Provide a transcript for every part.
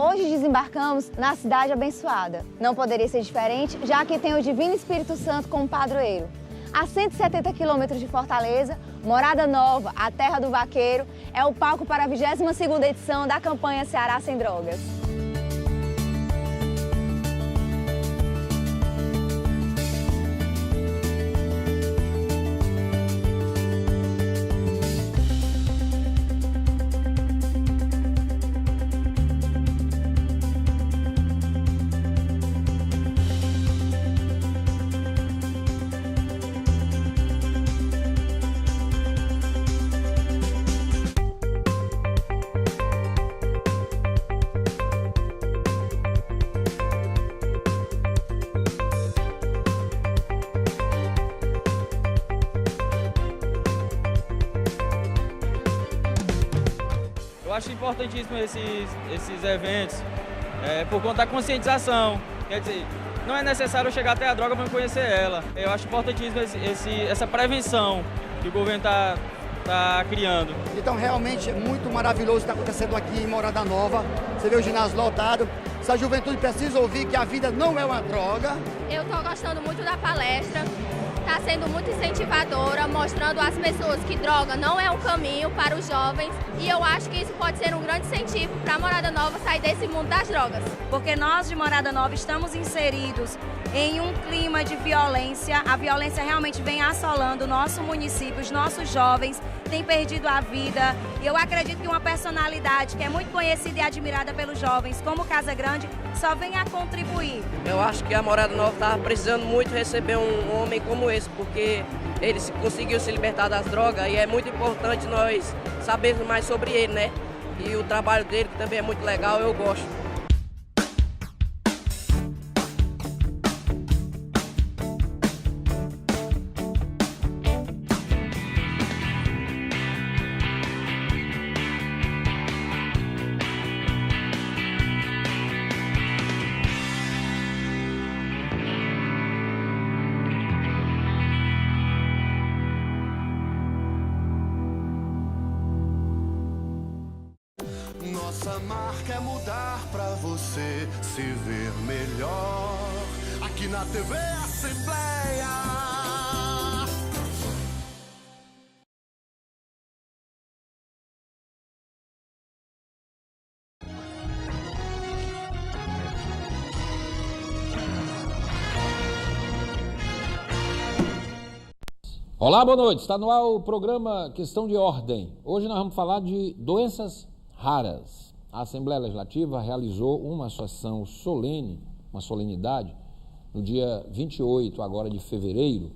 Hoje desembarcamos na cidade abençoada. Não poderia ser diferente, já que tem o Divino Espírito Santo como padroeiro. A 170 quilômetros de Fortaleza, Morada Nova, a terra do vaqueiro, é o palco para a 22ª edição da campanha Ceará Sem Drogas. Eu acho importantíssimo esses eventos por conta da conscientização. Quer dizer, não é necessário chegar até a droga para conhecer ela. Eu acho importantíssimo essa prevenção que o governo está criando. Então realmente é muito maravilhoso o que está acontecendo aqui em Morada Nova. Você vê o ginásio lotado. Essa juventude precisa ouvir que a vida não é uma droga. Eu estou gostando muito da palestra. Está sendo muito incentivadora, mostrando às pessoas que droga não é um caminho para os jovens. E eu acho que isso pode ser um grande incentivo para a Morada Nova sair desse mundo das drogas. Porque nós de Morada Nova estamos inseridos em um clima de violência. A violência realmente vem assolando o nosso município, os nossos jovens têm perdido a vida. E eu acredito que uma personalidade que é muito conhecida e admirada pelos jovens, como Casa Grande, só vem a contribuir. Eu acho que a Morada Nova está precisando muito receber um homem como esse, porque ele conseguiu se libertar das drogas e é muito importante nós sabermos mais sobre ele, né? E o trabalho dele, que também é muito legal, eu gosto. Nossa marca é mudar pra você se ver melhor. Aqui na TV Assembleia. Olá, boa noite. Está no ar o programa Questão de Ordem. Hoje nós vamos falar de doenças raras. A Assembleia Legislativa realizou uma sessão solene, uma solenidade, no dia 28 agora de fevereiro,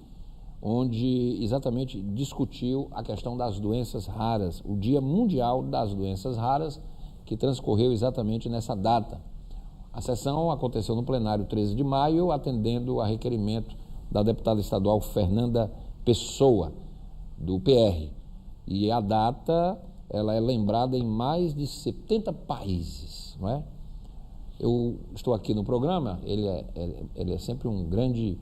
onde exatamente discutiu a questão das doenças raras, o Dia Mundial das Doenças Raras, que transcorreu exatamente nessa data. A sessão aconteceu no plenário 13 de maio, atendendo a requerimento da deputada estadual Fernanda Pessoa, do PR. E a data, ela é lembrada em mais de 70 países, não é? Eu estou aqui no programa, ele é sempre um grande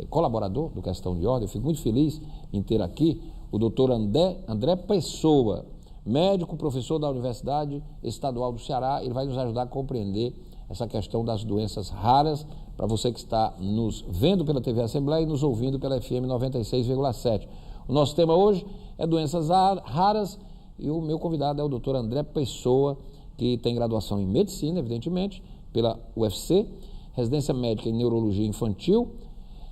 colaborador do Questão de Ordem. Eu fico muito feliz em ter aqui o doutor André Pessoa, médico, professor da Universidade Estadual do Ceará. Ele vai nos ajudar a compreender essa questão das doenças raras, para você que está nos vendo pela TV Assembleia e nos ouvindo pela FM 96,7. O nosso tema hoje é doenças raras e o meu convidado é o doutor André Pessoa, que tem graduação em Medicina, evidentemente, pela UFC, residência médica em Neurologia Infantil.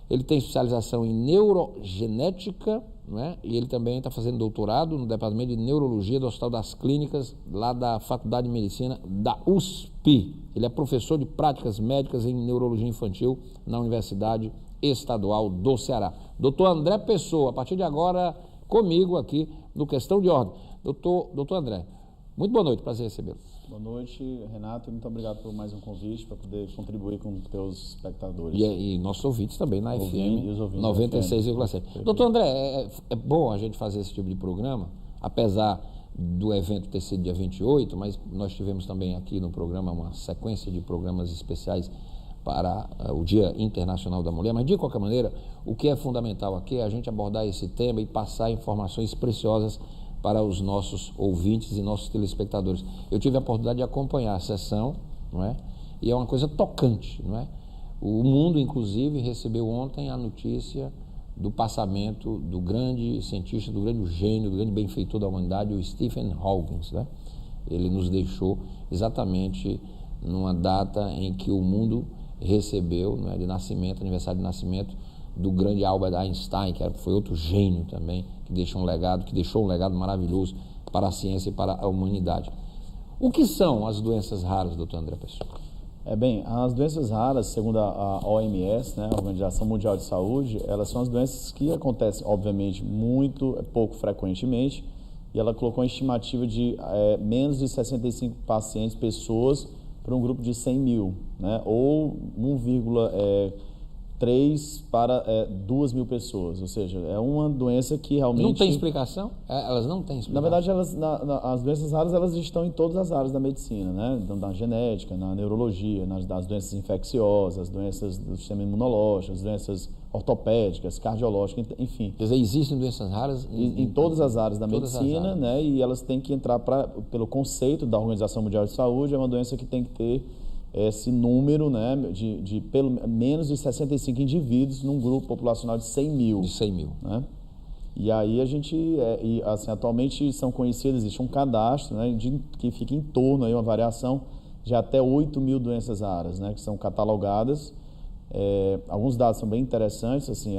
Ele tem especialização em Neurogenética, não é? E ele também está fazendo doutorado no Departamento de Neurologia do Hospital das Clínicas, lá da Faculdade de Medicina da USP. Ele é professor de práticas médicas em Neurologia Infantil na Universidade Estadual do Ceará. Doutor André Pessoa, a partir de agora, comigo aqui no Questão de Ordem. Doutor André, muito boa noite, prazer recebê-lo. Boa noite, Renato, e muito obrigado por mais um convite para poder contribuir com os teus espectadores. E nossos ouvintes também na FM 96,7. Doutor André, é bom a gente fazer esse tipo de programa, apesar do evento ter sido dia 28, mas nós tivemos também aqui no programa uma sequência de programas especiais para o Dia Internacional da Mulher, mas de qualquer maneira, o que é fundamental aqui é a gente abordar esse tema e passar informações preciosas para os nossos ouvintes e nossos telespectadores. Eu tive a oportunidade de acompanhar a sessão, não é? E é uma coisa tocante, não é? O mundo, inclusive, recebeu ontem a notícia do passamento do grande cientista, do grande gênio, do grande benfeitor da humanidade, o Stephen Hawking, né? Ele nos deixou exatamente numa data em que o mundo recebeu, não é, de nascimento, aniversário de nascimento do grande Albert Einstein, que foi outro gênio também, que deixou um legado maravilhoso para a ciência e para a humanidade. O que são as doenças raras, doutor André Pessoa? Bem, as doenças raras, segundo a OMS, né, a Organização Mundial de Saúde, elas são as doenças que acontecem, obviamente, pouco frequentemente, e ela colocou uma estimativa de menos de 65 pacientes, pessoas, para um grupo de 100 mil, né, ou 1,3 para 2 mil pessoas, ou seja, é uma doença que realmente... Não tem explicação? Elas não têm explicação? Na verdade, as doenças raras, elas estão em todas as áreas da medicina, né? Então, na genética, na neurologia, nas doenças infecciosas, doenças do sistema imunológico, as doenças ortopédicas, cardiológicas, enfim. Quer dizer, existem doenças raras? Em todas as áreas da medicina, né? E elas têm que entrar pelo conceito da Organização Mundial de Saúde, é uma doença que tem que ter esse número, né, de pelo menos de 65 indivíduos num grupo populacional de 100 mil. De 100 mil. Né? E aí a gente, assim, atualmente são conhecidas, existe um cadastro, né, que fica em torno, aí, uma variação de até 8 mil doenças raras, né, que são catalogadas. Alguns dados são bem interessantes, assim,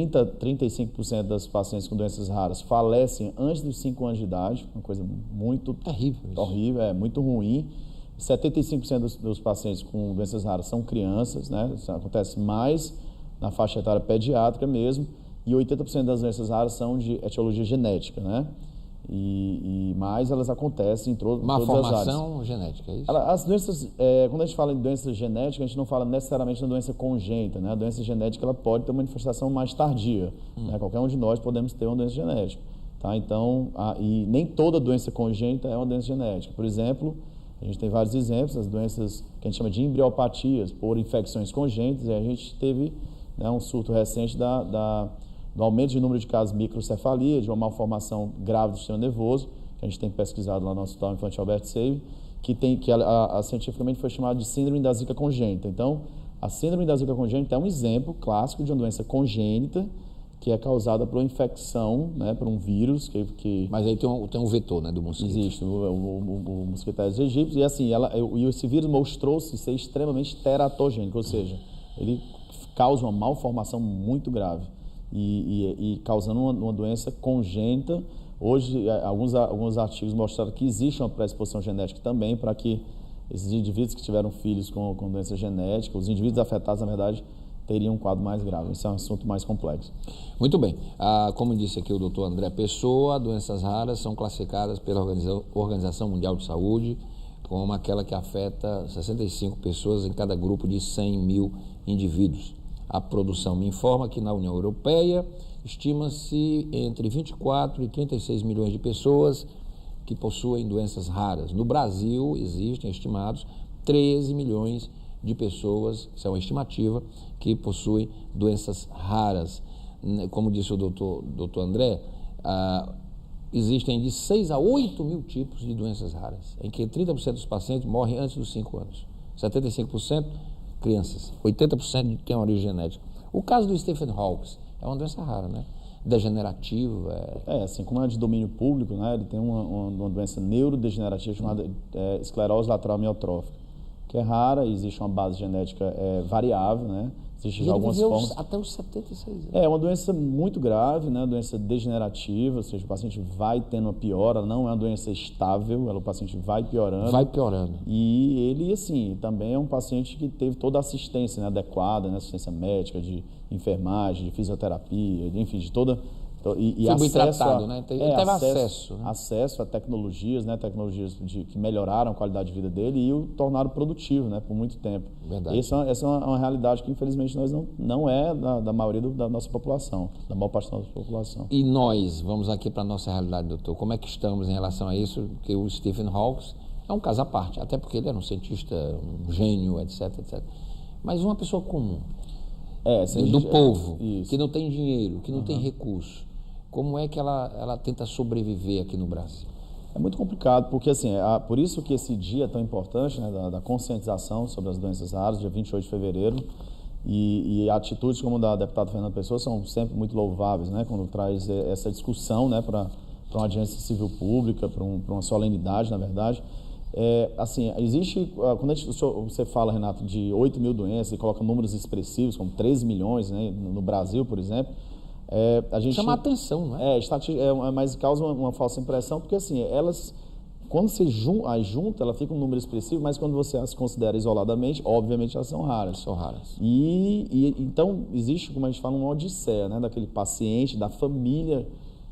35% das pacientes com doenças raras falecem antes dos 5 anos de idade, uma coisa muito terrível, horrível, muito ruim. 75% dos pacientes com doenças raras são crianças, né? Isso acontece mais na faixa etária pediátrica mesmo, e 80% das doenças raras são de etiologia genética, né? E mais elas acontecem em todas as áreas. Uma formação genética, é isso? As doenças, quando a gente fala em doença genética, a gente não fala necessariamente na doença congênita, né? A doença genética ela pode ter uma manifestação mais tardia, né? Qualquer um de nós podemos ter uma doença genética, tá? Então, e nem toda doença congênita é uma doença genética. Por exemplo, a gente tem vários exemplos, as doenças que a gente chama de embriopatias por infecções congênitas, e a gente teve, né, um surto recente do aumento de número de casos de microcefalia, de uma malformação grave do sistema nervoso, que a gente tem pesquisado lá no Hospital Infantil Albert Sabin, que cientificamente foi chamado de síndrome da zika congênita. Então, a síndrome da zika congênita é um exemplo clássico de uma doença congênita que é causada por uma infecção, né, por um vírus que... Mas aí tem um vetor, né, do mosquito. Existe, o mosquito Aedes aegypti, e assim, esse vírus mostrou-se ser extremamente teratogênico, ou seja, ele causa uma malformação muito grave e causando uma doença congênita. Hoje, alguns artigos mostraram que existe uma predisposição genética também para que esses indivíduos que tiveram filhos com doença genética, os indivíduos afetados, na verdade, teriam um quadro mais grave. Isso é um assunto mais complexo. Muito bem. Como disse aqui o doutor André Pessoa, doenças raras são classificadas pela Organização Mundial de Saúde como aquela que afeta 65 pessoas em cada grupo de 100 mil indivíduos. A produção me informa que na União Europeia estima-se entre 24 e 36 milhões de pessoas que possuem doenças raras. No Brasil existem estimados 13 milhões de pessoas, isso é uma estimativa, que possuem doenças raras. Como disse o doutor André, existem de 6 a 8 mil tipos de doenças raras, em que 30% dos pacientes morrem antes dos 5 anos, 75% crianças, 80% têm origem genética. O caso do Stephen Hawking é uma doença rara, né? Degenerativa. Assim como é de domínio público, né? Ele tem uma doença neurodegenerativa chamada esclerose lateral amiotrófica, que é rara, existe uma base genética variável, né? Existem já algumas formas. Até os 76 anos. É uma doença muito grave, né? Doença degenerativa, ou seja, o paciente vai tendo uma piora, não é uma doença estável, o paciente vai piorando. Vai piorando. E ele, assim, também é um paciente que teve toda a assistência, né, adequada, né? Assistência médica, de enfermagem, de fisioterapia, enfim, de toda... E foi bem tratado, né? Ele teve acesso. Né? Acesso a tecnologias, né? Tecnologias que melhoraram a qualidade de vida dele e o tornaram produtivo, né? Por muito tempo. Verdade. Essa é uma realidade que, infelizmente, nós não é da maioria da nossa população, da maior parte da nossa população. E nós, vamos aqui para a nossa realidade, doutor, como é que estamos em relação a isso? Porque o Stephen Hawking é um caso à parte, até porque ele era um cientista, um gênio, etc, etc. Mas uma pessoa comum, do povo, que não tem dinheiro, que não tem recurso, Como é que ela tenta sobreviver aqui no Brasil? É muito complicado, porque assim, por isso que esse dia é tão importante, né, da conscientização sobre as doenças raras, dia 28 de fevereiro, e atitudes como a da deputada Fernanda Pessoa são sempre muito louváveis, né, quando traz essa discussão, né, para uma audiência civil pública, para uma solenidade, na verdade. Assim, existe, quando você fala, Renato, de 8 mil doenças e coloca números expressivos, como 13 milhões, né, no Brasil, por exemplo, a gente chama atenção, não é? Mas causa uma falsa impressão, porque assim, elas, quando você junta, ela fica um número expressivo, mas quando você as considera isoladamente, obviamente elas são raras. São raras. Então, existe, como a gente fala, uma odisseia, né, daquele paciente, da família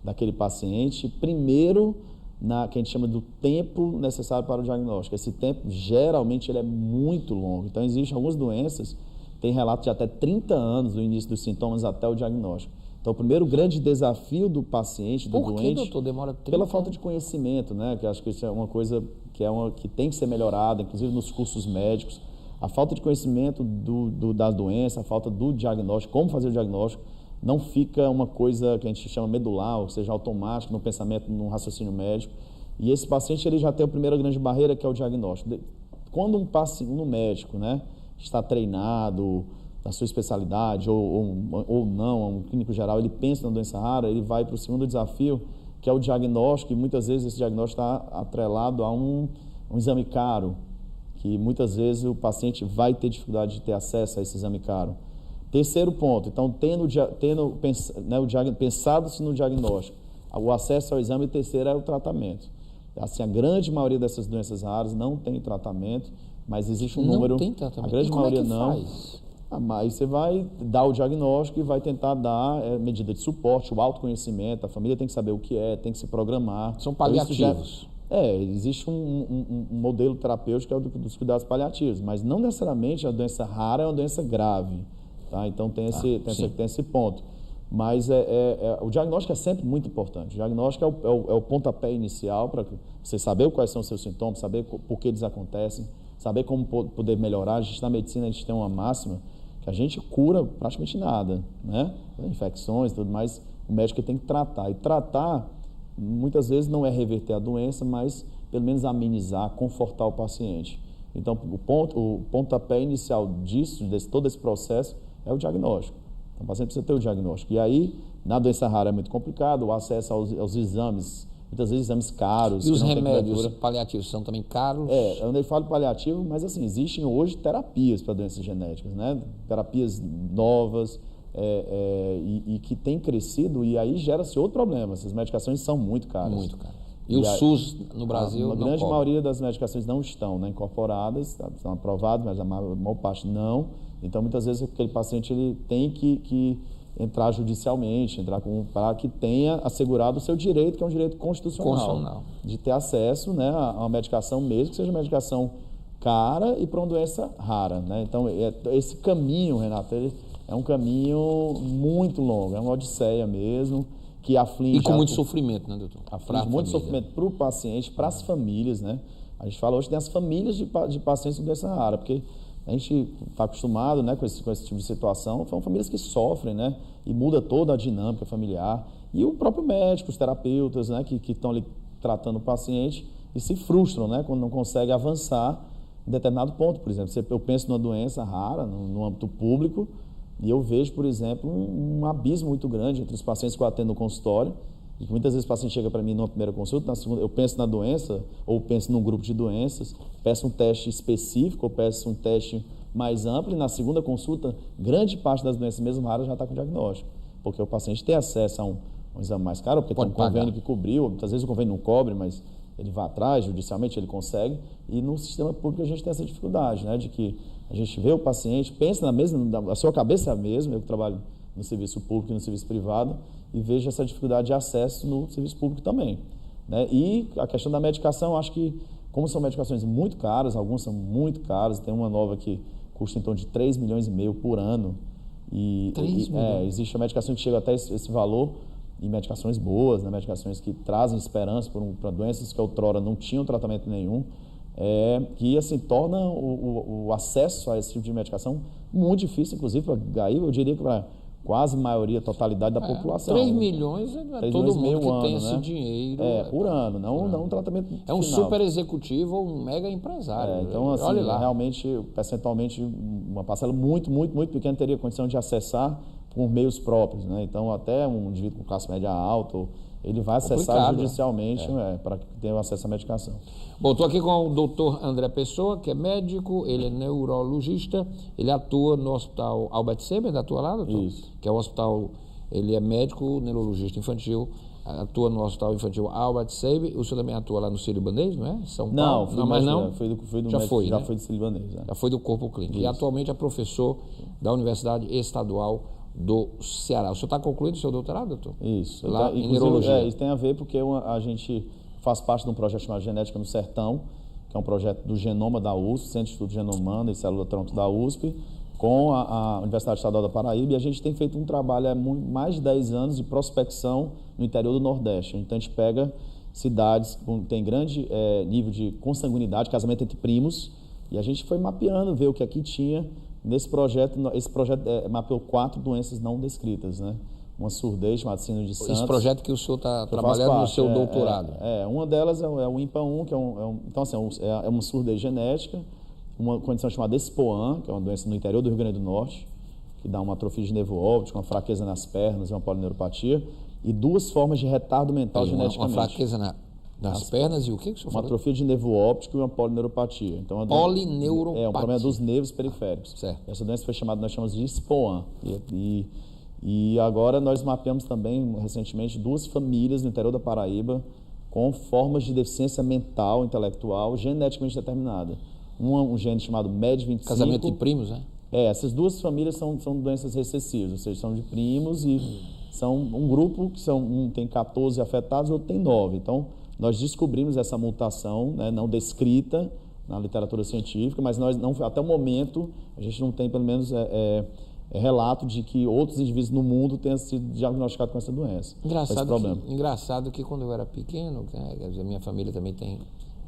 daquele paciente, primeiro, que a gente chama do tempo necessário para o diagnóstico. Esse tempo, geralmente, ele é muito longo. Então, existem algumas doenças, tem relato de até 30 anos do início dos sintomas até o diagnóstico. Então, o primeiro grande desafio do paciente, do doente... Por que, doutor, demora 30 Pela falta de conhecimento, né? Que acho que isso é uma coisa que tem que ser melhorada, inclusive nos cursos médicos. A falta de conhecimento da doença, a falta do diagnóstico, como fazer o diagnóstico, não fica uma coisa que a gente chama medular, ou seja, automática no pensamento, no raciocínio médico. E esse paciente ele já tem a primeira grande barreira, que é o diagnóstico. Quando um médico, né, está treinado na sua especialidade ou não, um clínico geral, ele pensa na doença rara, ele vai para o segundo desafio, que é o diagnóstico, e muitas vezes esse diagnóstico está atrelado a um exame caro, que muitas vezes o paciente vai ter dificuldade de ter acesso a esse exame caro. Terceiro ponto, então, pensado-se no diagnóstico, o acesso ao exame, e terceiro é o tratamento. Assim, a grande maioria dessas doenças raras não tem tratamento, mas existe um número... Não tem tratamento? A grande maioria não. Faz? Mas você vai dar o diagnóstico e vai tentar dar medida de suporte, o autoconhecimento, a família tem que saber o que é, tem que se programar. São paliativos. Existe um modelo terapêutico que é o dos cuidados paliativos, mas não necessariamente a doença rara é uma doença grave. Tá? Então tem esse ponto. Mas o diagnóstico é sempre muito importante. O diagnóstico é o pontapé inicial para você saber quais são os seus sintomas, saber por que eles acontecem, saber como poder melhorar. A gente, na medicina, a gente tem uma máxima que a gente cura praticamente nada, né? Infecções e tudo mais, o médico tem que tratar. E tratar, muitas vezes, não é reverter a doença, mas pelo menos amenizar, confortar o paciente. Então, o pontapé inicial todo esse processo é o diagnóstico. Então, o paciente precisa ter o diagnóstico. E aí, na doença rara é muito complicado, o acesso aos exames, muitas vezes exames caros. E os remédios paliativos são também caros? Eu nem falo paliativo, mas assim, existem hoje terapias para doenças genéticas, né? Terapias novas e que têm crescido, e aí gera-se outro problema. Essas medicações são muito caras. Muito caras. E o SUS no Brasil a grande maioria das medicações não estão, né, incorporadas, estão aprovadas, mas a maior parte não. Então, muitas vezes, aquele paciente ele tem que entrar judicialmente, para que tenha assegurado o seu direito, que é um direito constitucional. De ter acesso, né, a uma medicação mesmo, que seja uma medicação cara e para uma doença rara. Né? Então, esse caminho, Renato, ele é um caminho muito longo, é uma odisseia mesmo, que aflige... E com muito sofrimento, né, doutor? Aflige muito sofrimento para o paciente, para as famílias, né? A gente fala hoje tem as famílias de pacientes com doença rara, porque a gente está acostumado, né, com esse tipo de situação. São famílias que sofrem, né, e muda toda a dinâmica familiar. E o próprio médico, os terapeutas, né, que estão ali tratando o paciente e se frustram, né, quando não conseguem avançar em determinado ponto. Por exemplo, eu penso numa doença rara no âmbito público e eu vejo, por exemplo, um abismo muito grande entre os pacientes que eu atendo no consultório. E muitas vezes o paciente chega para mim numa primeira consulta, na segunda eu penso na doença, ou penso num grupo de doenças, peço um teste específico, ou peço um teste mais amplo, e na segunda consulta, grande parte das doenças mesmo raras já está com diagnóstico, porque o paciente tem acesso a um exame mais caro, porque tem um convênio que cobriu, muitas vezes o convênio não cobre, mas ele vai atrás, judicialmente ele consegue, e no sistema público a gente tem essa dificuldade, né, de que a gente vê o paciente, pensa a sua cabeça é a mesma, eu que trabalho no serviço público e no serviço privado, e vejo essa dificuldade de acesso no serviço público também. Né? E a questão da medicação, acho que, como são medicações muito caras, algumas são muito caras, tem uma nova que custa em torno de 3,5 milhões por ano. Existe a medicação que chega até esse valor, e medicações boas, né? Medicações que trazem esperança para doenças que outrora não tinham tratamento nenhum, que assim, torna o acesso a esse tipo de medicação muito difícil, inclusive, eu diria que para quase maioria, totalidade da população. 3 milhões é todo mundo que tem esse dinheiro. Por ano, não um tratamento É um final. super executivo ou um mega empresário. Então, assim, olha lá. realmente, percentualmente, uma parcela muito pequena teria condição de acessar por meios próprios, né? Então, até um indivíduo com classe média alta, ele vai acessar judicialmente para ter acesso à medicação. Bom, estou aqui com o doutor André Pessoa, que é médico, ele é neurologista, ele atua no Hospital Albert Sabin, atua lá, doutor? Isso. Que é o hospital, ele é médico, neurologista infantil, atua no Hospital Infantil Albert Sabin. O senhor também atua lá no Sírio-Libanês, não é? São Paulo? Não, mas não? Foi do já médico, foi, já né? foi do Sírio-Libanês. Já foi do Corpo Clínico. Isso. E atualmente é professor da Universidade Estadual do Ceará. O senhor está concluindo o seu doutorado, doutor? Isso. Lá em neurologia. Isso tem a ver porque a gente faz parte de um projeto chamado Genética no Sertão, que é um projeto do Genoma da USP, Centro de Estudo Genoma Humano e Célula-Tronco da USP, com a Universidade Estadual da Paraíba, e a gente tem feito um trabalho há mais de 10 anos de prospecção no interior do Nordeste. Então, a gente pega cidades que têm grande nível de consanguinidade, casamento entre primos, e a gente foi mapeando, ver o que aqui tinha. Nesse projeto, mapeou 4 doenças não descritas, né? Uma surdez chamada síndrome de Santos. Esse projeto que o senhor está trabalhando no seu doutorado. Uma delas é o IMPA-1, que então, assim, é uma surdez genética, uma condição chamada SPOAN, que é uma doença no interior do Rio Grande do Norte, que dá uma atrofia de nervo óptico, uma fraqueza nas pernas, uma polineuropatia, e 2 formas de retardo mental geneticamente. Uma fraqueza nas pernas e o que o senhor falou? Uma atrofia de nervo óptico e uma polineuropatia. Então, polineuropatia. É um problema dos nervos periféricos. Certo. Essa doença foi chamada, nós chamamos de SPOAN. E agora nós mapeamos também, recentemente, 2 famílias no interior da Paraíba com formas de deficiência mental, intelectual, geneticamente determinada. Um gene chamado MED25. Casamento de primos, né? Essas 2 famílias são doenças recessivas, ou seja, são de primos e são um grupo que um tem 14 afetados, o outro tem 9. Então, nós descobrimos essa mutação, né, não descrita na literatura científica, mas nós não, até o momento a gente não tem, pelo menos, relato de que outros indivíduos no mundo tenham sido diagnosticados com essa doença. Engraçado que quando eu era pequeno, né, quer dizer, minha família também tem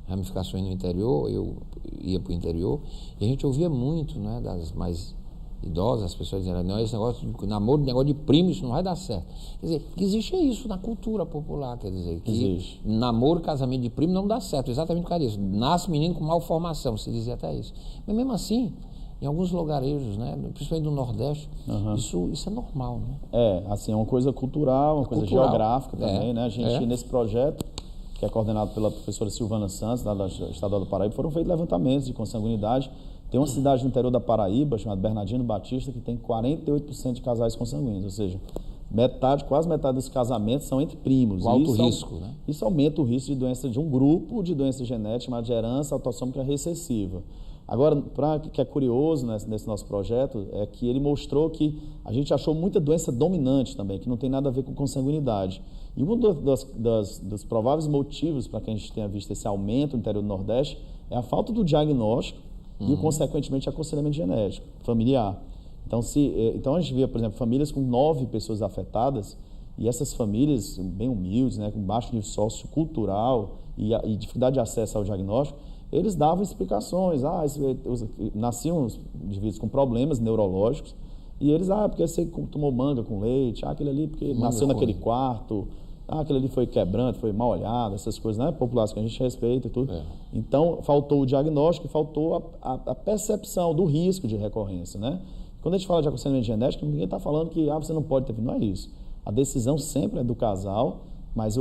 ramificações no interior, eu ia para o interior e a gente ouvia muito, né, das mais idosas, as pessoas dizendo, não, esse negócio de namoro, negócio de primo, isso não vai dar certo. Quer dizer, existe isso na cultura popular, quer dizer, que namoro, casamento de primo não dá certo, exatamente por causa disso. Nasce menino com malformação, se dizia até isso. Mas mesmo assim, em alguns lugarejos, né, principalmente no Nordeste, isso é normal, né? Assim, é uma coisa cultural, uma coisa geográfica também, né? A gente, nesse projeto, que é coordenado pela professora Silvana Santos, da Estadual do Paraíba, foram feitos levantamentos de consanguinidade. Tem uma cidade no interior da Paraíba, chamada Bernardino Batista, que tem 48% de casais consanguíneos, ou seja, quase metade dos casamentos são entre primos. O alto risco, né? Isso aumenta o risco de doença de um grupo de doença genética chamada de herança autossômica recessiva. Agora, o que é curioso nesse nosso projeto é que ele mostrou que a gente achou muita doença dominante também, que não tem nada a ver com consanguinidade. E um dos prováveis motivos para que a gente tenha visto esse aumento no interior do Nordeste é a falta do diagnóstico e, consequentemente, aconselhamento genético, familiar. Então, a gente via, por exemplo, famílias com 9 pessoas afetadas, e essas famílias bem humildes, né, com baixo nível sociocultural e dificuldade de acesso ao diagnóstico, eles davam explicações. Nasciam os indivíduos com problemas neurológicos, e eles, porque você tomou manga com leite, aquele ali porque nasceu naquele quarto, aquele ali foi quebrante, foi mal olhado, essas coisas, né? População que a gente respeita e tudo. Então, faltou o diagnóstico e faltou a percepção do risco de recorrência, né? Quando a gente fala de aconselhamento genético, ninguém está falando que você não pode ter filho, não é isso. A decisão sempre é do casal, mas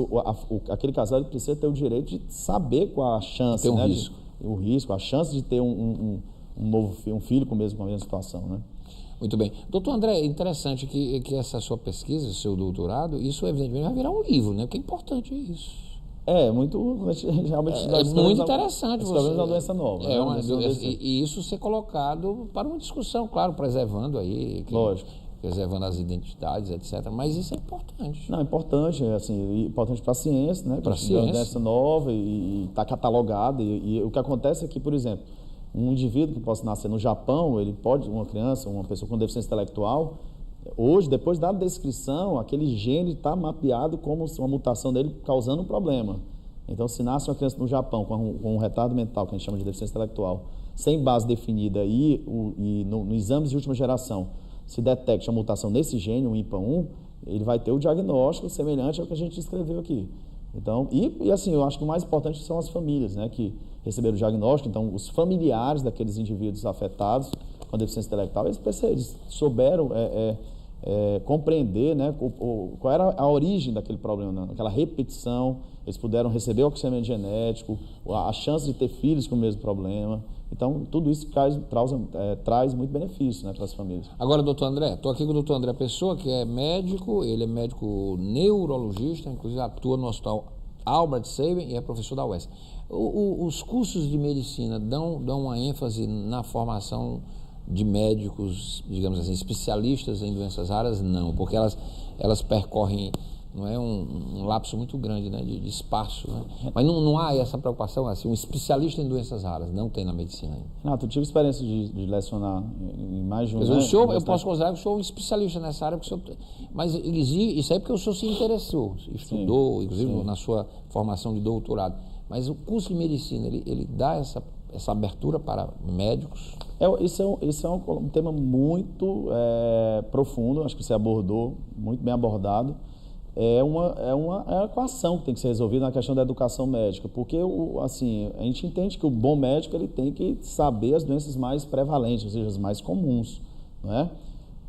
aquele casal precisa ter o direito de saber qual a chance, ter um né? risco. O risco, a chance de ter um filho com a mesma situação, né? Muito bem. Doutor André, é interessante que essa sua pesquisa, seu doutorado, isso evidentemente vai virar um livro, né? Porque é importante isso. Realmente é muito interessante. Você uma doença nova. E isso ser colocado para uma discussão, claro, preservando aí. Lógico. Preservando as identidades, etc. Mas isso é importante. Não, é importante, importante para a ciência, né? Para a ciência. Uma doença nova e está catalogada. E o que acontece é que, por exemplo, um indivíduo que possa nascer no Japão, uma criança, uma pessoa com deficiência intelectual, hoje, depois da descrição, aquele gene está mapeado como uma mutação dele causando um problema. Então, se nasce uma criança no Japão com um retardo mental, que a gente chama de deficiência intelectual, sem base definida no exames de última geração, se detecte a mutação nesse gene, o IMPA1, ele vai ter o diagnóstico semelhante ao que a gente descreveu aqui. Então, e assim, eu acho que o mais importante são as famílias, né, que receberam o diagnóstico. Então, os familiares daqueles indivíduos afetados com deficiência intelectual, eles souberam compreender, né, qual era a origem daquele problema, aquela repetição. Eles puderam receber o acompanhamento genético, a chance de ter filhos com o mesmo problema. Então, tudo isso traz muito benefício, né, para as famílias. Agora, doutor André, estou aqui com o doutor André Pessoa, que é médico, ele é médico neurologista, inclusive atua no Hospital Albert Sabin e é professor da UES. Os cursos de medicina dão uma ênfase na formação de médicos, digamos assim, especialistas em doenças raras? Não, porque elas percorrem, não é, um lapso muito grande, né, de espaço, né? Mas não há essa preocupação, assim, um especialista em doenças raras, não tem na medicina ainda. Renato, eu tive experiência de lecionar em mais de um... Mas o senhor, eu posso considerar que o senhor é um especialista nessa área, mas isso aí porque o senhor se interessou, estudou, sim, inclusive sim, na sua formação de doutorado. Mas o curso de medicina, ele dá essa abertura para médicos? Isso é um tema muito profundo, acho que você abordou, muito bem abordado. É uma equação que tem que ser resolvida na questão da educação médica, porque assim, a gente entende que o bom médico ele tem que saber as doenças mais prevalentes, ou seja, as mais comuns, não é?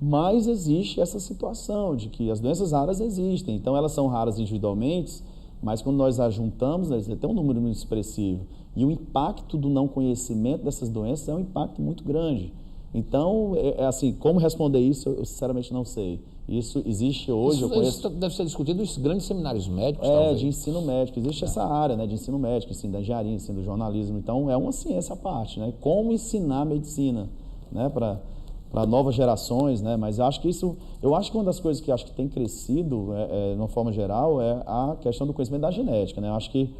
Mas existe essa situação de que as doenças raras existem, então elas são raras individualmente, mas quando nós as juntamos, elas têm um número muito expressivo. E o impacto do não conhecimento dessas doenças é um impacto muito grande. Então, assim, como responder isso, eu sinceramente não sei. Isso existe hoje, isso deve ser discutido nos grandes seminários médicos, talvez. De ensino médico. Existe essa área, né, de ensino médico, ensino da engenharia, ensino do jornalismo. Então, é uma ciência à parte, né? Como ensinar medicina, né, para novas gerações, né? Mas eu acho que uma das coisas que acho que tem crescido, de uma forma geral, é a questão do conhecimento da genética, né? Eu acho que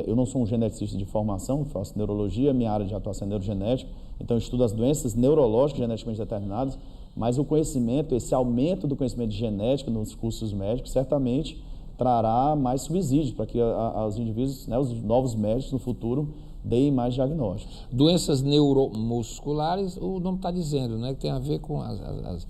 eu não sou um geneticista de formação, faço neurologia, minha área de atuação é neurogenética, então eu estudo as doenças neurológicas geneticamente determinadas, mas o conhecimento, esse aumento do conhecimento de genética nos cursos médicos, certamente trará mais subsídios para que os indivíduos, né, os novos médicos no futuro, deem mais diagnósticos. Doenças neuromusculares, o nome está dizendo, né, que tem a ver com as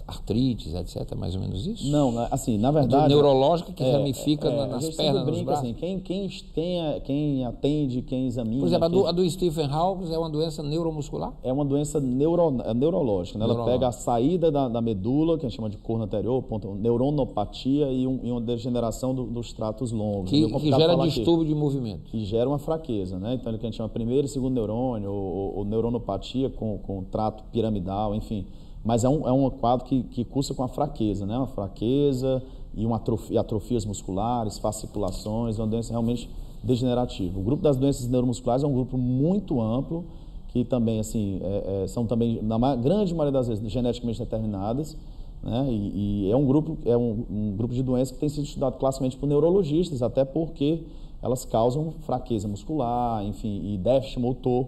artrites, etc., mais ou menos isso? Não, assim, na verdade... Neurológica que ramifica nas pernas, nos braços? Assim, quem atende, quem examina... Por exemplo, a do Stephen Hawking é uma doença neuromuscular? É uma doença neurológica, né? Ela pega a saída da medula, que a gente chama de corno anterior, neuronopatia e uma degeneração dos tratos longos. Que gera distúrbio de movimento. Que gera uma fraqueza, né? Então, o que a gente chama primeiro e segundo neurônio, ou neuronopatia com trato piramidal, enfim... Mas é um quadro que cursa com a fraqueza, né? Uma fraqueza e atrofias musculares, fasciculações, uma doença realmente degenerativa. O grupo das doenças neuromusculares é um grupo muito amplo, que também, assim, são também, na grande maioria das vezes, geneticamente determinadas, né? E é um grupo de doenças que tem sido estudado classicamente por neurologistas, até porque elas causam fraqueza muscular, enfim, e déficit motor.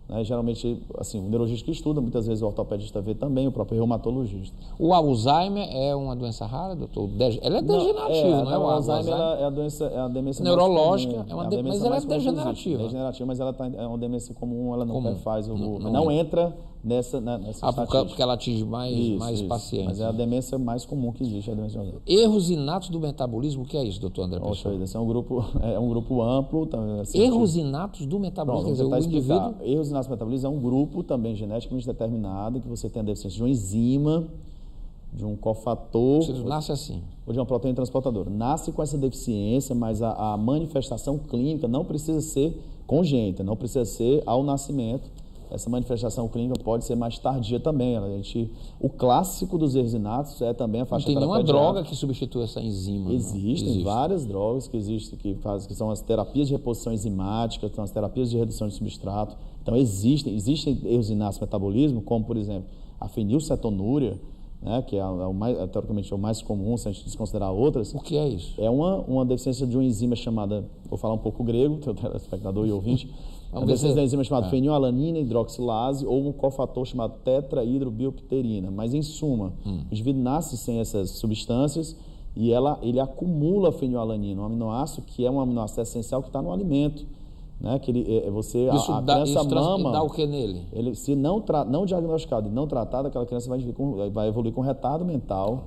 Né, geralmente, assim, o neurologista que estuda, muitas vezes o ortopedista vê também, o próprio reumatologista. O Alzheimer é uma doença rara, doutor? Ela é degenerativa, não é? O Alzheimer é a demência neurológica, mas ela é degenerativa. Degenerativa, mas ela é uma demência comum, ela não faz não entra nessa porque ela atinge mais pacientes. Mas é a demência mais comum que existe, a demência de Alzheimer. Erros inatos do metabolismo, o que é isso, doutor André Pessoa? Esse é um grupo amplo. Assim, erros inatos do metabolismo, quer dizer, o indivíduo... Erros inatos do metabolismo é um grupo também geneticamente determinado, que você tem a deficiência de uma enzima, de um cofator... Você nasce assim. Ou de uma proteína transportadora. Nasce com essa deficiência, mas a manifestação clínica não precisa ser congênita, não precisa ser ao nascimento. Essa manifestação clínica pode ser mais tardia também. O clássico dos erros inatos é também a faixa etária. Não tem nenhuma droga que substitua essa enzima. Existem várias drogas que são as terapias de reposição enzimática, são as terapias de redução de substrato. Então existem erros inatos do metabolismo, como por exemplo a fenilcetonúria, né, que teoricamente é o mais comum, se a gente desconsiderar outras. O que é isso? É uma deficiência de uma enzima chamada, vou falar um pouco grego, teu telespectador e ouvinte, uma deficiência de uma enzima chamada fenilalanina hidroxilase ou um cofator chamado tetrahidrobiopterina. Mas em suma, o indivíduo nasce sem essas substâncias e ele acumula fenilalanina, um aminoácido que é um aminoácido essencial que está no alimento. né? Que você, Isso a dá, criança isso mama... dá o que nele? Ele, se não diagnosticado e não tratado, aquela criança vai evoluir com retardo mental,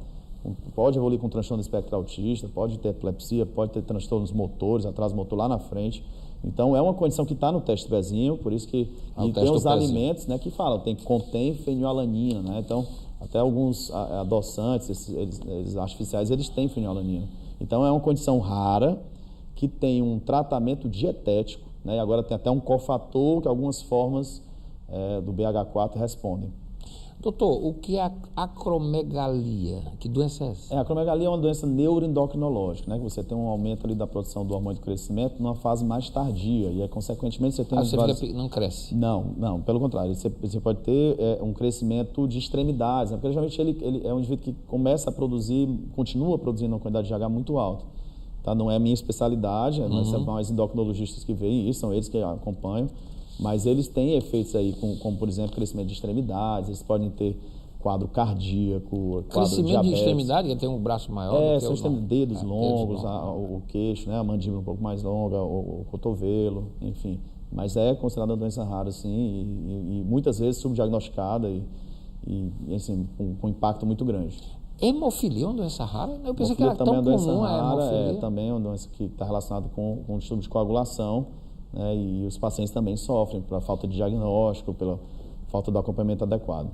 pode evoluir com transtorno do espectro autista, pode ter epilepsia, pode ter transtornos motores, atraso motor lá na frente. Então, é uma condição que está no teste do pezinho, por isso que e tem os alimentos, né, que falam, contém fenilalanina, né? Então, até alguns adoçantes, eles artificiais, eles têm fenilalanina. Então, é uma condição rara, que tem um tratamento dietético, né? E agora tem até um cofator que algumas formas do BH4 respondem. Doutor, o que é a acromegalia? Que doença é essa? A acromegalia é uma doença neuroendocrinológica, né? Que você tem um aumento ali da produção do hormônio de crescimento numa fase mais tardia e aí, consequentemente, você tem não cresce? Não, pelo contrário. Você pode ter um crescimento de extremidades, né? Porque geralmente ele é um indivíduo que começa a produzir, continua produzindo uma quantidade de H muito alta. Tá? Não é a minha especialidade, são mais endocrinologistas que veem isso, são eles que acompanham. Mas eles têm efeitos aí, como por exemplo, crescimento de extremidades, eles podem ter quadro cardíaco, crescimento de extremidade, que tem um braço maior. São dedos longos, o queixo, né, a mandíbula um pouco mais longa, o cotovelo, enfim. Mas é considerada uma doença rara, sim, e muitas vezes subdiagnosticada e assim, com impacto muito grande. Hemofilia é uma doença rara? Eu pensei que era tão comum, hemofilia. Também é uma doença que está relacionada com o distúrbio de coagulação, né, e os pacientes também sofrem pela falta de diagnóstico, pela falta do acompanhamento adequado.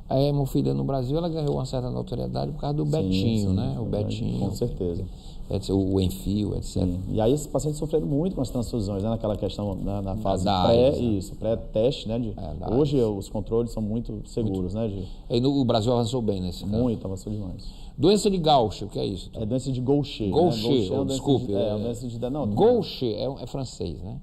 A hemofilia no Brasil, ela ganhou uma certa notoriedade por causa do Betinho, né? O Betinho. Com certeza. O Enfio, etc. Sim. E aí esses pacientes sofreram muito com as transfusões, né? Naquela questão, na fase pré-teste, né? Hoje os controles são muito seguros, né? E o Brasil avançou bem nesse caso. Muito, avançou demais. Doença de Gaucher, o que é isso? É doença de Gaucher. Gaucher, né? Desculpe. Gaucher é francês, né?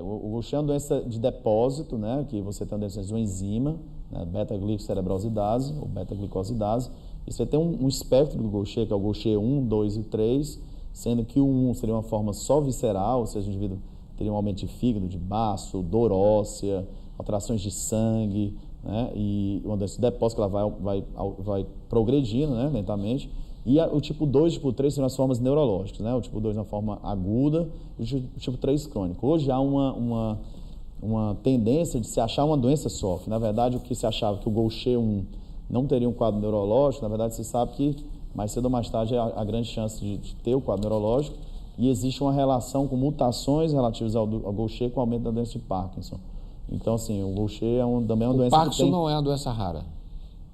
O Gaucher é uma doença de depósito, né? Que você tem uma doença de uma enzima, né? Beta-glicocerebrosidase ou beta-glicosidase. E você tem um espectro do Gaucher, que é o Gaucher 1, 2 e 3, sendo que o 1 seria uma forma só visceral, ou seja, o indivíduo teria um aumento de fígado, de baço, dor óssea, alterações de sangue, né? E uma doença de depósito que ela vai progredindo, né? Lentamente. E o tipo 2 e o tipo 3 seriam as formas neurológicas, né? O tipo 2 na forma aguda e o tipo 3 crônico. Hoje há uma tendência de se achar uma doença só. Na verdade, o que se achava que o Gaucher 1 não teria um quadro neurológico, na verdade, você sabe que mais cedo ou mais tarde há grande chance de ter o quadro neurológico e existe uma relação com mutações relativas ao Gaucher com o aumento da doença de Parkinson. Então, assim, o Gaucher também é uma doença Parkinson não é uma doença rara?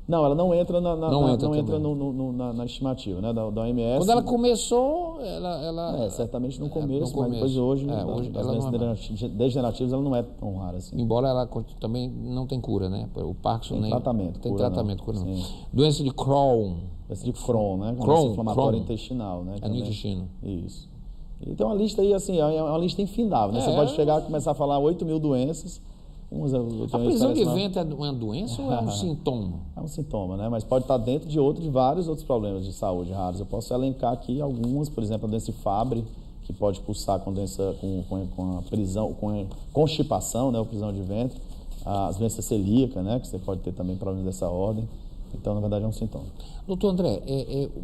Não, ela não entra na estimativa, né, da OMS. Quando ela começou, ela certamente no começo, mas depois hoje das doenças degenerativas ela não é tão rara assim. Embora ela também não tem cura, né? O Parkinson tem tratamento. Tem tratamento, cura não. Doença de Crohn. Doença de Crohn, né? Doença inflamatória intestinal, né? No intestino. Isso. E tem uma lista aí, assim, é uma lista infindável, né? Você pode chegar e começar a falar 8.000 doenças. A prisão de ventre é uma doença ou é um sintoma? É um sintoma, né? Mas pode estar dentro de vários outros problemas de saúde raros. Eu posso elencar aqui algumas, por exemplo, a doença de Fabry, que pode pulsar com a prisão, com a constipação, né? Ou prisão de ventre. As doenças celíacas, né? Que você pode ter também problemas dessa ordem. Então, na verdade, é um sintoma. Doutor André,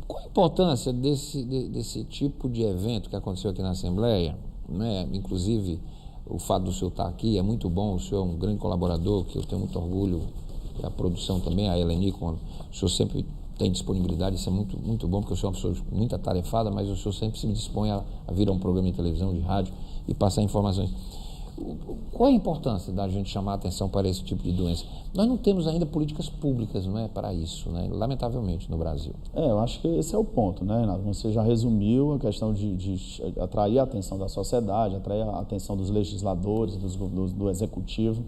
qual a importância desse tipo de evento que aconteceu aqui na Assembleia, né? Inclusive, o fato do senhor estar aqui é muito bom, o senhor é um grande colaborador, que eu tenho muito orgulho, e a produção também, a Eleni, o senhor sempre tem disponibilidade, isso é muito, muito bom, porque o senhor é uma pessoa muito atarefada, mas o senhor sempre se dispõe a vir a um programa de televisão, de rádio e passar informações. Qual a importância da gente chamar a atenção para esse tipo de doença? Nós não temos ainda políticas públicas, não é, para isso, né? Lamentavelmente, no Brasil. Eu acho que esse é o ponto, né, Renato? Você já resumiu a questão de atrair a atenção da sociedade, atrair a atenção dos legisladores, do executivo,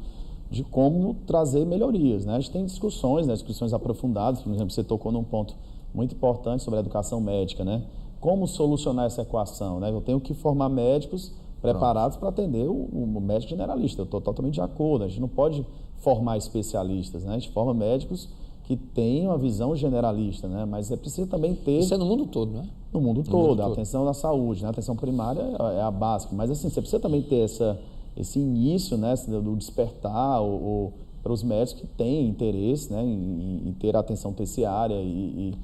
de como trazer melhorias, né? A gente tem discussões, né, discussões aprofundadas, por exemplo, você tocou num ponto muito importante sobre a educação médica, né? Como solucionar essa equação, né? Eu tenho que formar médicos preparados para atender o médico generalista. Eu estou totalmente de acordo. A gente não pode formar especialistas, né? A gente forma médicos que têm uma visão generalista, né? Mas é preciso também ter... Isso é no mundo todo, né? No mundo todo. A atenção da saúde, né? A atenção primária é a básica. Mas, assim, você precisa também ter esse início, né? Do despertar para os médicos que têm interesse, né? Em ter atenção terciária e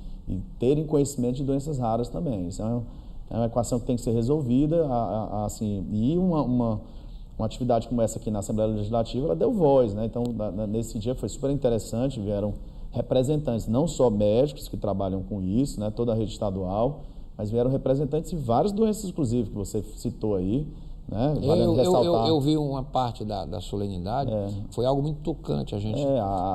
terem conhecimento de doenças raras também. Isso é uma equação que tem que ser resolvida, assim, e uma uma atividade como essa aqui na Assembleia Legislativa, ela deu voz, né? Então, nesse dia foi super interessante, vieram representantes, não só médicos que trabalham com isso, né? Toda a rede estadual, mas vieram representantes de várias doenças, inclusive, que você citou aí, né? Eu vi uma parte da solenidade, foi algo muito tocante a gente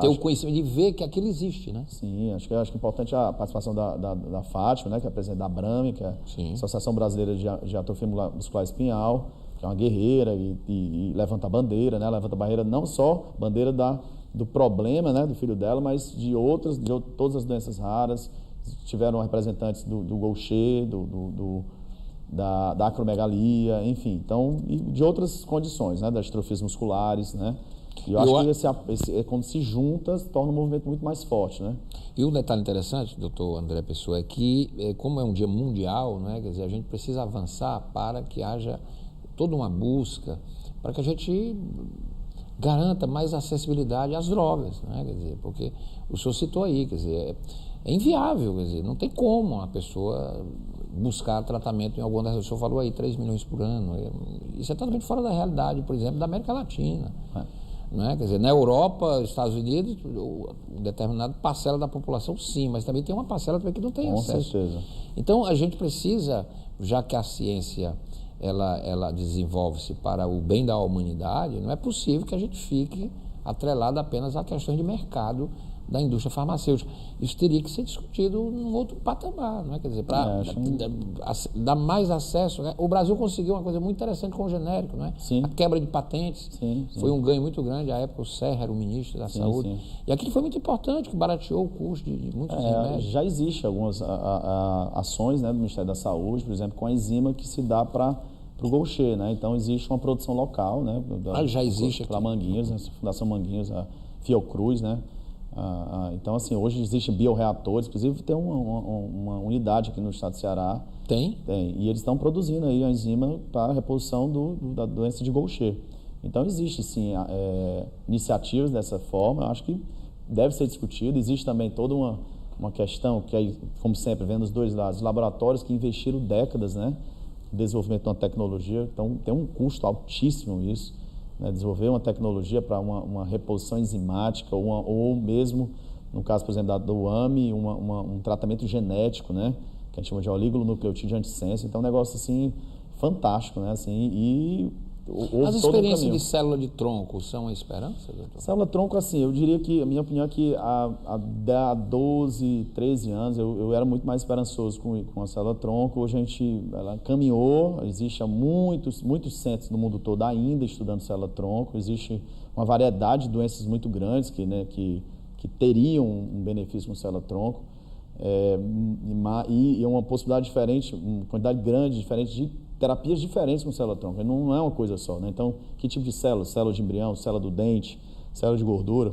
ter o conhecimento de ver que aquilo existe, né? Sim, acho que é importante a participação da Fátima, né? Que é a presidente da Brame, que é a Associação Brasileira de Atrofia Muscular Espinhal, que é uma guerreira e levanta a bandeira, né? Levanta a bandeira não só bandeira do problema, né? Do filho dela, mas de todas as doenças raras. Tiveram representantes do Gaucher, da acromegalia, enfim, então, e de outras condições, né? Das distrofias musculares, né? E eu acho que quando se junta, torna um movimento muito mais forte, né? E um detalhe interessante, doutor André Pessoa, é que, como é um dia mundial, né? Quer dizer, a gente precisa avançar para que haja toda uma busca para que a gente garanta mais acessibilidade às drogas, né? Quer dizer, porque o senhor citou aí, quer dizer, é inviável, quer dizer, não tem como a pessoa buscar tratamento em alguma das... O senhor falou aí 3 milhões por ano, isso é totalmente fora da realidade, por exemplo, da América Latina. Não é? Quer dizer, na Europa, Estados Unidos, uma determinada parcela da população sim, mas também tem uma parcela também que não tem acesso. Com certeza. Então a gente precisa, já que a ciência ela desenvolve-se para o bem da humanidade, não é possível que a gente fique atrelado apenas a questões de mercado da indústria farmacêutica. Isso teria que ser discutido num outro patamar, não é? Quer dizer, para dar mais acesso. Né? O Brasil conseguiu uma coisa muito interessante com o genérico, não é? Sim. A quebra de patentes. Sim. Foi um ganho muito grande. À época, o Serra era o ministro da Saúde. Sim. E aquilo foi muito importante, que barateou o custo de muitos remédios. Já existe algumas ações, né, do Ministério da Saúde, por exemplo, com a enzima que se dá para o Gaucher, né? Então, existe uma produção local, né? Já existe aqui. Pela Manguinhos, né? Fundação Manguinhos, a Fiocruz, né? Então, assim, hoje existem bioreatores, inclusive tem uma unidade aqui no estado do Ceará. Tem? Tem, e eles estão produzindo aí a enzima para a reposição da doença de Gaucher. Então, existe, sim, iniciativas dessa forma, eu acho que deve ser discutido. Existe também toda uma questão que, aí, como sempre, vendo os dois lados, laboratórios que investiram décadas, né, no desenvolvimento de uma tecnologia, então tem um custo altíssimo isso. Né, desenvolver uma tecnologia para uma reposição enzimática ou mesmo, no caso, por exemplo, do AMI, um tratamento genético, né, que a gente chama de oligonucleotídeo antissenso. Então, é um negócio assim, fantástico, né, assim, as experiências de célula de tronco são a esperança, doutor? Célula-tronco, assim, eu diria que, a minha opinião é que há 12, 13 anos eu era muito mais esperançoso com a célula-tronco. Hoje ela caminhou, existe muitos centros no mundo todo ainda estudando célula-tronco, existe uma variedade de doenças muito grandes que teriam um benefício com célula-tronco, e uma possibilidade diferente, uma quantidade grande, diferente de terapias diferentes com célula-tronco, não é uma coisa só, né? Então, que tipo de célula? Célula de embrião, célula do dente, célula de gordura.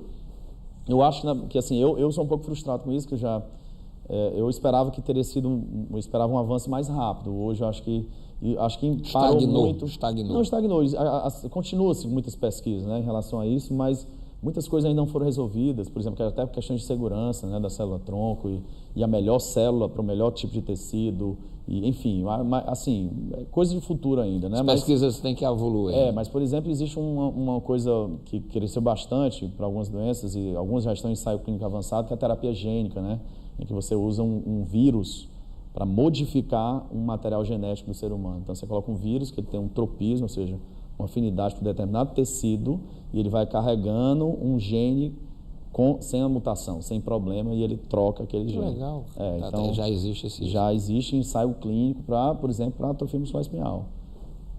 Eu acho que assim, eu sou um pouco frustrado com isso, que eu esperava que teria sido, eu esperava um avanço mais rápido. Hoje eu acho que parou muito. Estagnou. Não, estagnou. Continua-se muitas pesquisas, né, em relação a isso, mas muitas coisas ainda não foram resolvidas. Por exemplo, até questões de segurança, né, da célula-tronco e a melhor célula para o melhor tipo de tecido. E, enfim, assim, coisa de futuro ainda, né? As pesquisas têm que evoluir. Mas, por exemplo, existe uma coisa que cresceu bastante para algumas doenças e alguns já estão em ensaio clínico avançado, que é a terapia gênica, né? Em que você usa um vírus para modificar um material genético do ser humano. Então, você coloca um vírus que ele tem um tropismo, ou seja, uma afinidade por determinado tecido, e ele vai carregando um gene sem a mutação, sem problema, e ele troca aquele gene. Legal. Então, já existe esse... Já existe ensaio clínico, por exemplo, para atrofia muscular espinhal.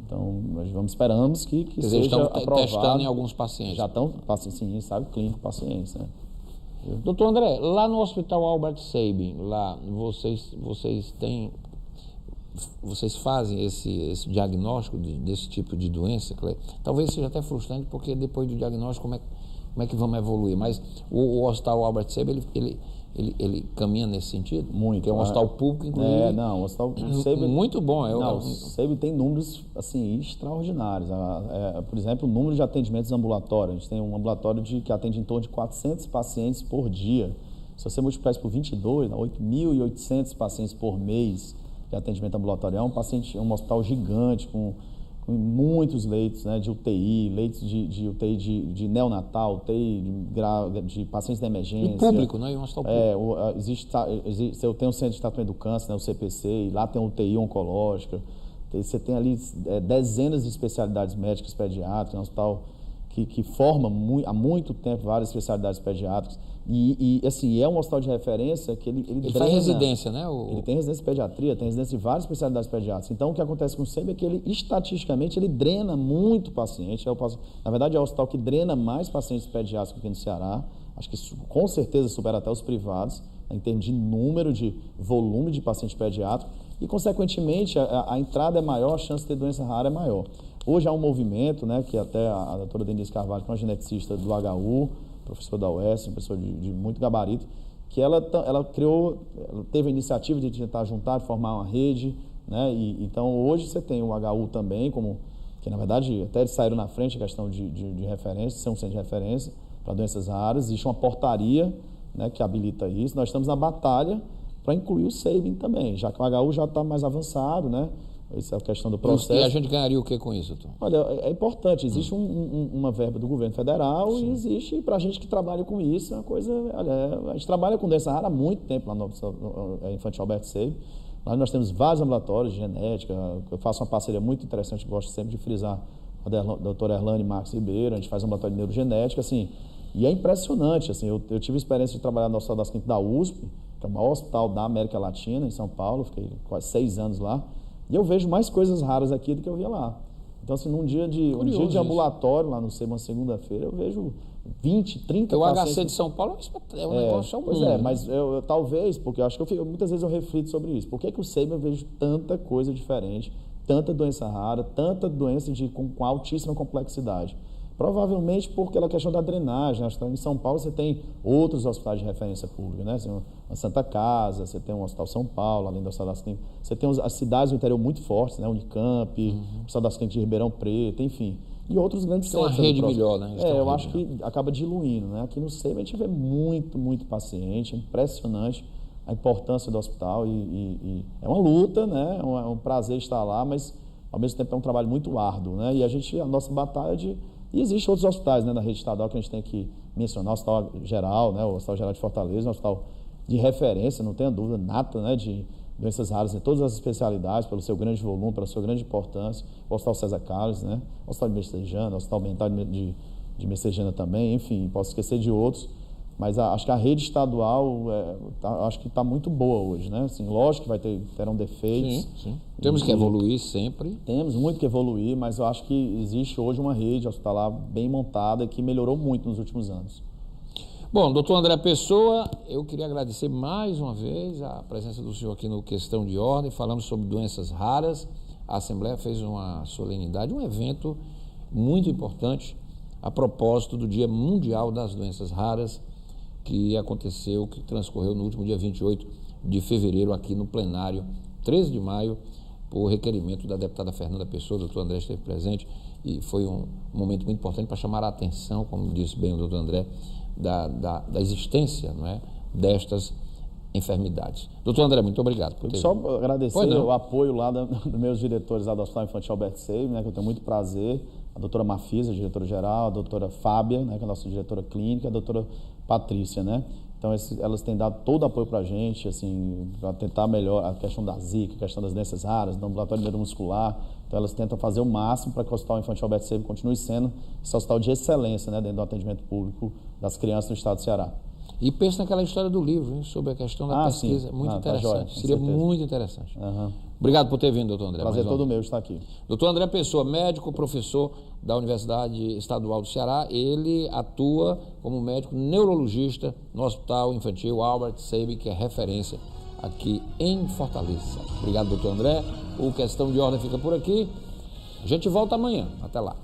Então, nós esperamos que seja estão aprovado. Testando em alguns pacientes. Já estão, sim, ensaio clínico pacientes, né? Doutor André, lá no Hospital Albert Sabin, lá, vocês fazem esse diagnóstico desse tipo de doença? Talvez seja até frustrante, porque depois do diagnóstico, como é que vamos evoluir? Mas o Hospital Albert Sabin, ele caminha nesse sentido? Muito. Que é um hospital público, inclusive. O Hospital Sabin... Muito bom. O Sabin tem números, assim, extraordinários. Por exemplo, o número de atendimentos ambulatórios. A gente tem um ambulatório que atende em torno de 400 pacientes por dia. Se você multiplicar isso por 22, 8.800 pacientes por mês de atendimento ambulatorial. É um hospital gigante, com com muitos leitos, né, de UTI, leitos de UTI de neonatal, UTI de pacientes de emergência. E público, né? E um hospital público. Eu tenho o Centro de Tratamento do Câncer, né, o CPC, e lá tem UTI oncológica. Você tem ali dezenas de especialidades médicas pediátricas, um hospital que forma há muito tempo várias especialidades pediátricas. E assim, é um hospital de referência que ele faz residência, né? Ele tem residência de pediatria, tem residência de várias especialidades pediátricas. Então, o que acontece com o SEB é que ele, estatisticamente, ele drena muito paciente. Na verdade, é o hospital que drena mais pacientes pediátricos aqui no Ceará. Acho que com certeza supera até os privados, em termos de número, de volume de pacientes pediátricos. E, consequentemente, a entrada é maior, a chance de ter doença rara é maior. Hoje há um movimento, né, que até a doutora Denise Carvalho, que é uma geneticista do HU, professor da UES, uma pessoa de muito gabarito, que ela teve a iniciativa de tentar juntar, de formar uma rede, né? Então hoje você tem o HU também, que na verdade até eles saíram na frente a questão de referência, ser um centro de referência para doenças raras. Existe uma portaria, né, que habilita isso. Nós estamos na batalha para incluir o SEIBIN também, já que o HU já está mais avançado, né? Essa é a questão do processo. E a gente ganharia o que com isso, Tom? Olha, é importante. Existe uma verba do governo federal. Sim. E existe, para a gente que trabalha com isso, é uma coisa... Olha, a gente trabalha com doença rara há muito tempo lá no Infantil Albert Sabin. Nós temos vários laboratórios de genética. Eu faço uma parceria muito interessante, gosto sempre de frisar, com a doutora Erlane Marques Ribeiro. A gente faz um laboratório de neurogenética, assim, e é impressionante. Assim, eu tive a experiência de trabalhar no Hospital das Clínicas da USP, que é o maior hospital da América Latina, em São Paulo. Fiquei quase 6 anos lá. E eu vejo mais coisas raras aqui do que eu via lá. Então, assim, um dia de ambulatório, lá no SEIBIN, uma segunda-feira, eu vejo 20, 30 pacientes. O HC de São Paulo é um negócio... Pois é, mas eu talvez, porque eu acho que muitas vezes eu reflito sobre isso. Por que o SEIBIN eu vejo tanta coisa diferente, tanta doença rara, tanta doença com altíssima complexidade? Provavelmente por aquela questão da drenagem. Acho que em São Paulo você tem outros hospitais de referência pública, né? Você tem uma Santa Casa, você tem um Hospital São Paulo, além do Hospital das Clínicas. Você tem as cidades do interior muito fortes, né? Unicamp, o Hospital das Clínicas de Ribeirão Preto, enfim. E outros grandes centros. Tem uma rede melhor, né? Eu acho que acaba diluindo, né? Aqui no SEIBIN a gente vê muito paciente, é impressionante a importância do hospital e é uma luta, né? É um prazer estar lá, mas ao mesmo tempo é um trabalho muito árduo, né? E a nossa batalha é de... E existem outros hospitais, né, na rede estadual que a gente tem que mencionar, o Hospital Geral, né, o Hospital Geral de Fortaleza, um hospital de referência, não tenha dúvida, nata, né, de doenças raras em todas as especialidades, pelo seu grande volume, pela sua grande importância, o Hospital César Carlos, né, o Hospital de Messejana, o Hospital Mental de Messejana também, enfim, posso esquecer de outros, mas acho que a rede estadual acho que está muito boa hoje, né? Assim, lógico que terão defeitos. Sim. Temos que evoluir sempre. Temos muito que evoluir, mas eu acho que existe hoje uma rede hospitalar bem montada que melhorou muito nos últimos anos. Bom, doutor André Pessoa, eu queria agradecer mais uma vez a presença do senhor aqui no Questão de Ordem. Falamos sobre doenças raras. A Assembleia fez uma solenidade, um evento muito importante a propósito do Dia Mundial das Doenças Raras, que transcorreu no último dia 28 de fevereiro aqui no plenário, 13 de maio, por requerimento da deputada Fernanda Pessoa. O doutor André esteve presente e foi um momento muito importante para chamar a atenção, como disse bem o doutor André, da existência, não é, destas enfermidades. Doutor André, muito obrigado por ter Só agradecer o apoio lá dos meus diretores lá do Hospital Infantil Albert Sabin, né, que eu tenho muito prazer, a doutora Mafisa, diretora-geral, a doutora Fábia, né, que é a nossa diretora clínica, a doutora Patrícia, né? Então, elas têm dado todo o apoio para a gente, assim, para tentar melhorar a questão da Zika, a questão das doenças raras, do ambulatório neuromuscular. Então, elas tentam fazer o máximo para que o Hospital Infantil Albert Sabin continue sendo esse hospital de excelência, né, dentro do atendimento público das crianças no estado do Ceará. E pensa naquela história do livro, hein, sobre a questão da pesquisa. Sim. Muito interessante. Tá, seria muito interessante. Obrigado por ter vindo, doutor André. Prazer todo meu estar aqui. Doutor André Pessoa, médico, professor da Universidade Estadual do Ceará. Ele atua como médico neurologista no Hospital Infantil Albert Sabin, que é referência aqui em Fortaleza. Obrigado, doutor André. O Questão de Ordem fica por aqui. A gente volta amanhã. Até lá.